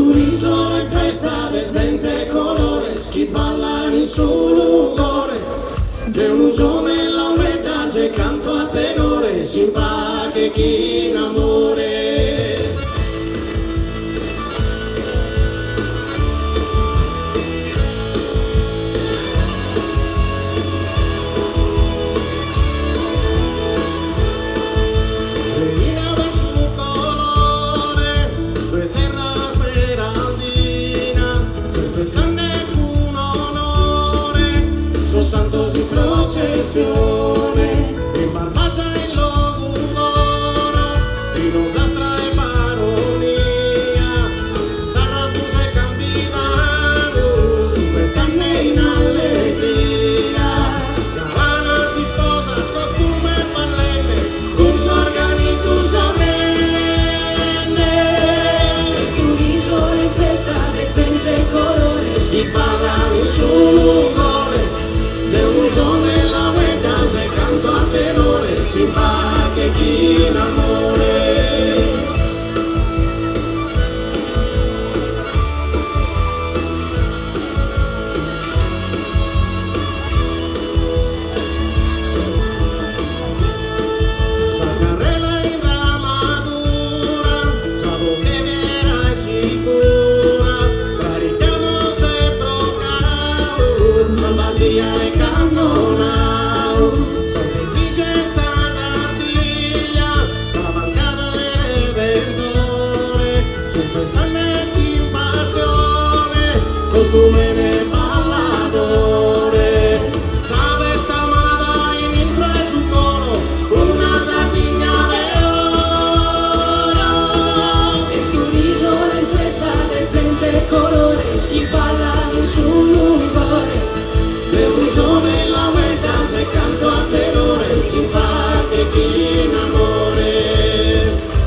un'isola in festa de gente colores che ballano in su cuore de un usome la umedad se canto a tenore sin pa che chi innamore. Santos in processione, in Barbazza in locutore, in Udastra e Baronia, Sarratus e Campidano, su festane in allegria. Caravana si sposa, costume e ballette, con sorgani tu sorrende. Quest'unisola in festa de gente e colores, chi ballano in su lugar. De un usome la umedad se canto a tenore sin pa che chi innamore. Sacarrela in ramadura, sabo che viene sicura, carichiamo se trocao, Malvasia e Cannonau, sacrificio e Sanartiglia, la bancata delle verdure, su festane in passione, costume ne balladore, sabe sta amada in intro e su coro, una sardegna de oro. Quest'unisola in festa de gente colores, chi balla in su lugar. De un usome la umedad se canto a tenore sin pa che chi innamore.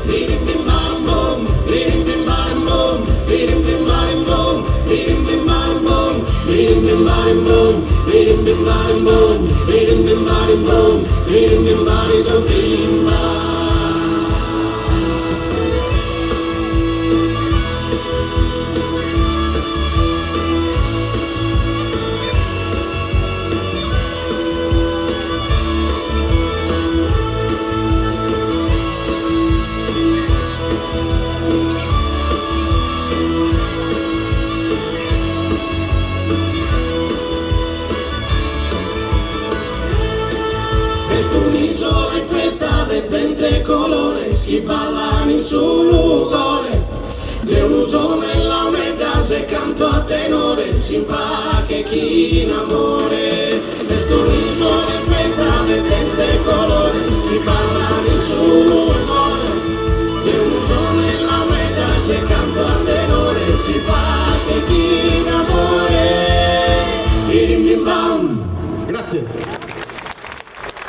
Birim bim barim bom, birim bim barim bom, birim bim barim bom, birim bim barim bom, birim bim barim bom, birim bim barim bom, birim bim barim bom, birim bim barim bom, bim bam. Un'isola in festa de gente colores che ballano in su lugar de un usome la umedad se canto a tenore sin pa che chi innamore.